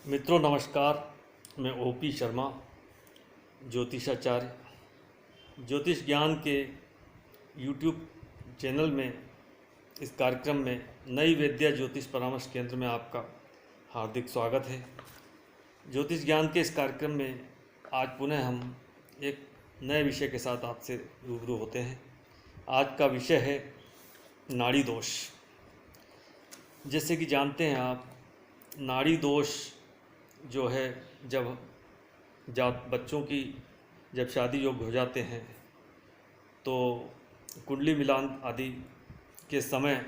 मित्रों नमस्कार। मैं ओपी शर्मा, ज्योतिषाचार्य। ज्योतिष ज्ञान के यूट्यूब चैनल में इस कार्यक्रम में नई वैद्या ज्योतिष परामर्श केंद्र में आपका हार्दिक स्वागत है। ज्योतिष ज्ञान के इस कार्यक्रम में आज पुनः हम एक नए विषय के साथ आपसे रूबरू होते हैं। आज का विषय है नाड़ी दोष। जैसे कि जानते हैं आप, नाड़ी दोष जो है जब बच्चों की जब शादी योग्य हो जाते हैं तो कुंडली मिलान आदि के समय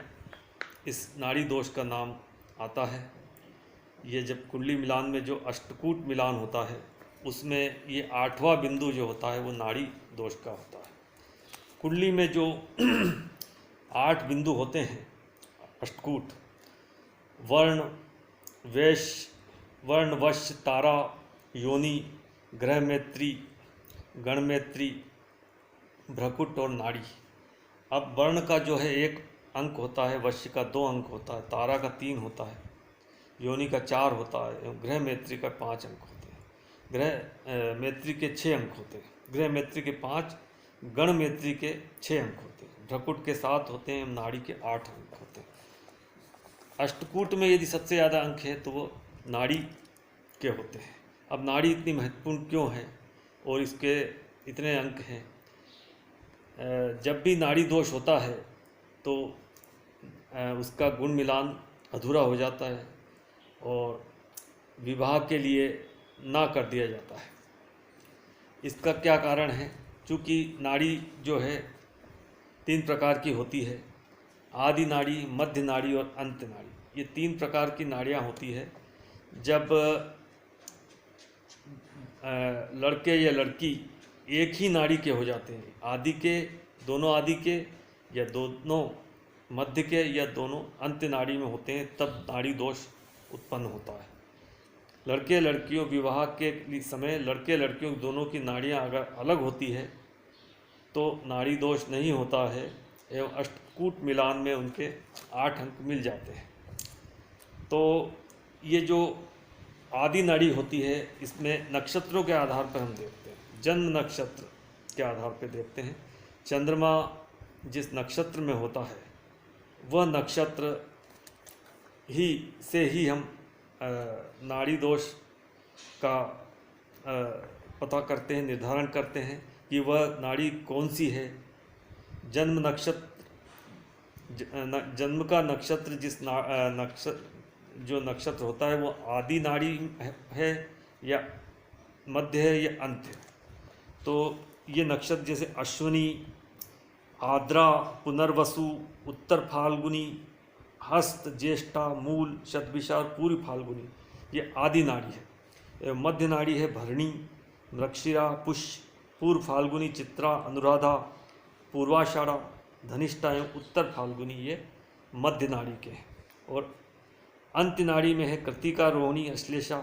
इस नाड़ी दोष का नाम आता है। ये जब कुंडली मिलान में जो अष्टकूट मिलान होता है उसमें ये 8वां बिंदु जो होता है वो नाड़ी दोष का होता है। कुंडली में जो 8 बिंदु होते हैं अष्टकूट, वर्ण, वश, तारा, योनि, ग्रह मैत्री, गण मैत्री, भ्रकुट और नाड़ी। अब वर्ण का जो है 1 अंक होता है, वश का 2 अंक होता है, तारा का 3 होता है, योनि का 4 होता है एवं गृह मैत्री का 5 अंक होते हैं। ग्रह मैत्री के 6 अंक होते हैं, गृह मैत्री के 5, गण मैत्री के 6 अंक होते हैं, भ्रकुट के 7 होते हैं, नाड़ी के 8 अंक होते हैं। अष्टकूट में यदि सबसे ज़्यादा अंक है तो वो नाड़ी के होते हैं। अब नाड़ी इतनी महत्वपूर्ण क्यों है और इसके इतने अंक हैं? जब भी नाड़ी दोष होता है तो उसका गुण मिलान अधूरा हो जाता है और विवाह के लिए ना कर दिया जाता है। इसका क्या कारण है? चूँकि नाड़ी जो है 3 प्रकार की होती है, आदि नाड़ी, मध्य नाड़ी और अंत नाड़ी। ये 3 प्रकार की नाड़ियाँ होती है। जब लड़के या लड़की एक ही नाड़ी के हो जाते हैं, आदि के, दोनों आदि के या दोनों मध्य के या दोनों अंत नाड़ी में होते हैं, तब नाड़ी दोष उत्पन्न होता है। लड़के लड़कियों विवाह के समय लड़के लड़कियों दोनों की नाड़ियाँ अगर अलग होती है तो नाड़ी दोष नहीं होता है एवं अष्टकूट मिलान में उनके 8 अंक मिल जाते हैं। तो ये जो आदि नाड़ी होती है इसमें नक्षत्रों के आधार पर हम देखते हैं, जन्म नक्षत्र के आधार पर देखते हैं। चंद्रमा जिस नक्षत्र में होता है वह नक्षत्र से ही हम नाड़ी दोष का पता करते हैं, निर्धारण करते हैं कि वह नाड़ी कौन सी है। जन्म का नक्षत्र जो नक्षत्र होता है वो आदि नाड़ी है या मध्य है या अंत है। तो ये नक्षत्र जैसे अश्विनी, आद्रा, पुनर्वसु, उत्तर फाल्गुनी, हस्त, ज्येष्ठा, मूल, शतभिषा और पूर्व फाल्गुनी, ये आदि नाड़ी है। मध्य नाड़ी है भरणी, मृगशिरा, पुष्य, पूर्व फाल्गुनी, चित्रा, अनुराधा, पूर्वाषाढ़ा, धनिष्ठा एवं उत्तर फाल्गुनी, ये मध्य नाड़ी के हैं। और अंत नाड़ी में है कृतिका, रोहिणी, अश्लेषा,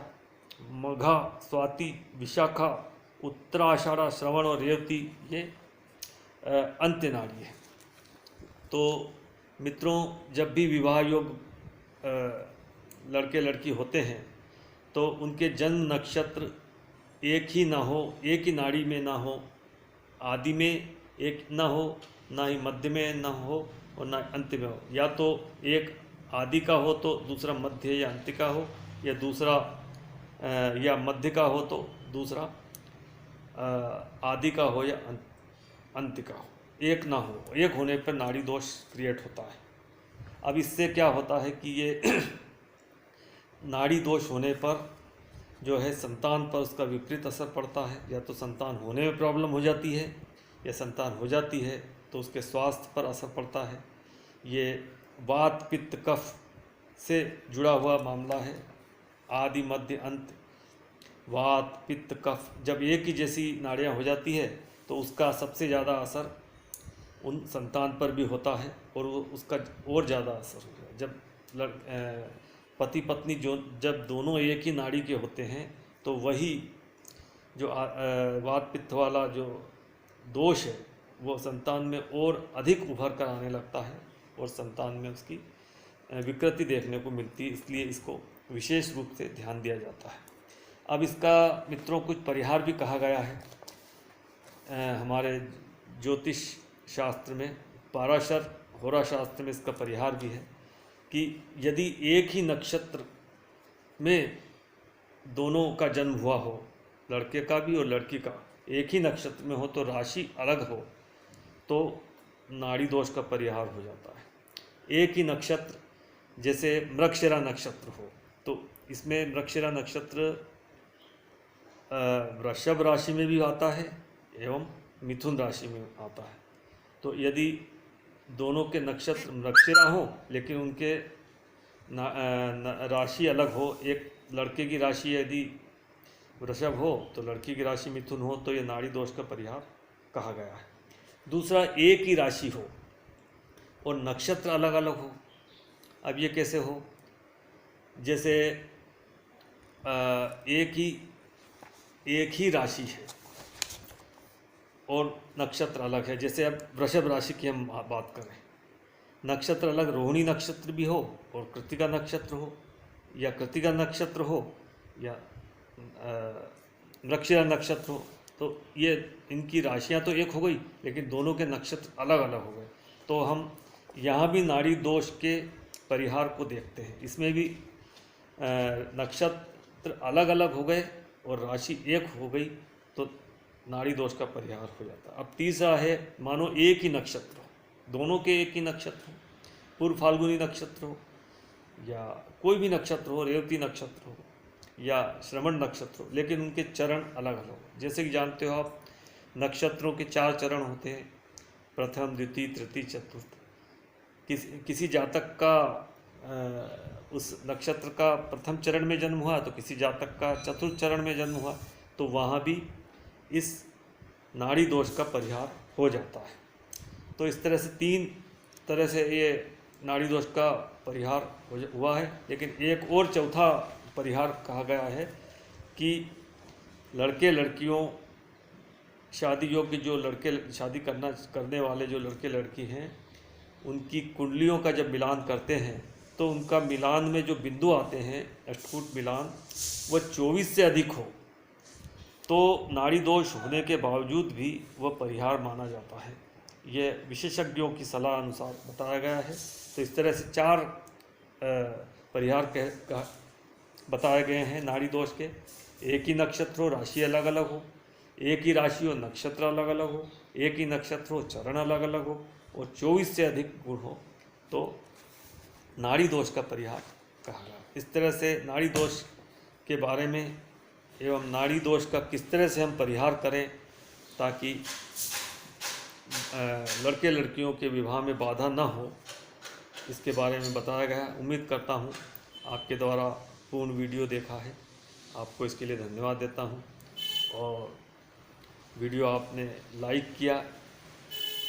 मघा, स्वाति, विशाखा, उत्तराषाढ़ा, श्रवण और रेवती, ये अंत्य नाड़ी है। तो मित्रों, जब भी विवाह योग्य लड़के लड़की होते हैं तो उनके जन्म नक्षत्र एक ही ना हो, एक ही नाड़ी में ना हो, आदि में एक ना हो, ना ही मध्य में ना हो और ना अंत में हो। या तो एक आदि का हो तो दूसरा मध्य या अंत का हो, या दूसरा या मध्य का हो तो दूसरा आदि का हो या अंत का हो, एक ना हो। एक होने पर नाड़ी दोष क्रिएट होता है। अब इससे क्या होता है कि ये नाड़ी दोष होने पर जो है संतान पर उसका विपरीत असर पड़ता है। या तो संतान होने में प्रॉब्लम हो जाती है, या संतान हो जाती है तो उसके स्वास्थ्य पर असर पड़ता है। ये वात, पित्त, कफ से जुड़ा हुआ मामला है। आदि, मध्य, अंत, वात, पित्त, कफ जब एक ही जैसी नाड़ियाँ हो जाती है तो उसका सबसे ज़्यादा असर उन संतान पर भी होता है और उसका और ज़्यादा असर होता है। जब पति पत्नी जब दोनों एक ही नाड़ी के होते हैं तो वही जो वात पित्त वाला जो दोष है वो संतान में और अधिक उभर कर आने लगता है और संतान में उसकी विकृति देखने को मिलती है। इसलिए इसको विशेष रूप से ध्यान दिया जाता है। अब इसका मित्रों कुछ परिहार भी कहा गया है हमारे ज्योतिष शास्त्र में, पाराशर होरा शास्त्र में इसका परिहार भी है कि यदि एक ही नक्षत्र में दोनों का जन्म हुआ हो, लड़के का भी और लड़की का एक ही नक्षत्र में हो, तो राशि अलग हो तो नाड़ी दोष का परिहार हो जाता है। एक ही नक्षत्र, जैसे मृगशिरा नक्षत्र हो, तो इसमें मृगशिरा नक्षत्र वृषभ राशि में भी आता है एवं मिथुन राशि में आता है। तो यदि दोनों के नक्षत्र मृगशिरा हो लेकिन उनके राशि अलग हो, एक लड़के की राशि यदि वृषभ हो तो लड़की की राशि मिथुन हो, तो ये नाड़ी दोष का परिहार कहा गया है। दूसरा, एक ही राशि हो और नक्षत्र अलग अलग हो। अब ये कैसे हो? जैसे एक ही राशि है और नक्षत्र अलग है। जैसे अब वृषभ राशि की हम बात करें, नक्षत्र अलग, रोहिणी नक्षत्र भी हो और कृत्तिका नक्षत्र हो, या कृत्तिका नक्षत्र हो या मृगशिरा नक्षत्र हो, तो ये इनकी राशियां तो एक हो गई लेकिन दोनों के नक्षत्र अलग अलग हो गए। तो हम यहाँ भी नाड़ी दोष के परिहार को देखते हैं। इसमें भी नक्षत्र अलग अलग हो गए और राशि एक हो गई तो नाड़ी दोष का परिहार हो जाता है। अब तीसरा है, मानो एक ही नक्षत्र हो, दोनों के एक ही नक्षत्र हो, पूर्व फाल्गुनी नक्षत्र हो या कोई भी नक्षत्र हो, रेवती नक्षत्र हो या श्रवण नक्षत्र हो, लेकिन उनके चरण अलग अलग हो। जैसे कि जानते हो आप, नक्षत्रों के 4 चरण होते हैं, प्रथम, द्वितीय, तृतीय, चतुर्थ। किसी जातक का उस नक्षत्र का प्रथम चरण में जन्म हुआ तो किसी जातक का चतुर्थ चरण में जन्म हुआ, तो वहाँ भी इस नाड़ी दोष का परिहार हो जाता है। तो इस तरह से 3 तरह से ये नाड़ी दोष का परिहार हुआ है। लेकिन एक और चौथा परिहार कहा गया है कि लड़के लड़कियों, शादी योग्य जो लड़के, शादी करने वाले जो लड़के लड़की हैं, उनकी कुंडलियों का जब मिलान करते हैं तो उनका मिलान में जो बिंदु आते हैं, अष्टकूट मिलान, वह 24 से अधिक हो तो नाड़ी दोष होने के बावजूद भी वह परिहार माना जाता है। ये विशेषज्ञों की सलाह अनुसार बताया गया है। तो इस तरह से 4 परिहार बताए गए हैं नाड़ी दोष के। एक ही नक्षत्र हो, राशि अलग अलग हो, एक ही राशि हो, नक्षत्र अलग अलग हो, एक ही नक्षत्र हो, चरण अलग अलग हो और 24 से अधिक गुण हो तो नाड़ी दोष का परिहार कहा गया। इस तरह से नाड़ी दोष के बारे में एवं नाड़ी दोष का किस तरह से हम परिहार करें ताकि लड़के लड़कियों के विवाह में बाधा न हो, इसके बारे में बताया गया। उम्मीद करता हूँ आपके द्वारा पूर्ण वीडियो देखा है। आपको इसके लिए धन्यवाद देता हूँ और वीडियो आपने लाइक किया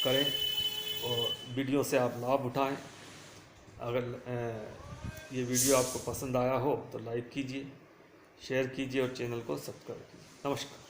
करें और वीडियो से आप लाभ उठाएं। अगर ये वीडियो आपको पसंद आया हो तो लाइक कीजिए, शेयर कीजिए और चैनल को सब्सक्राइब कीजिए। नमस्कार।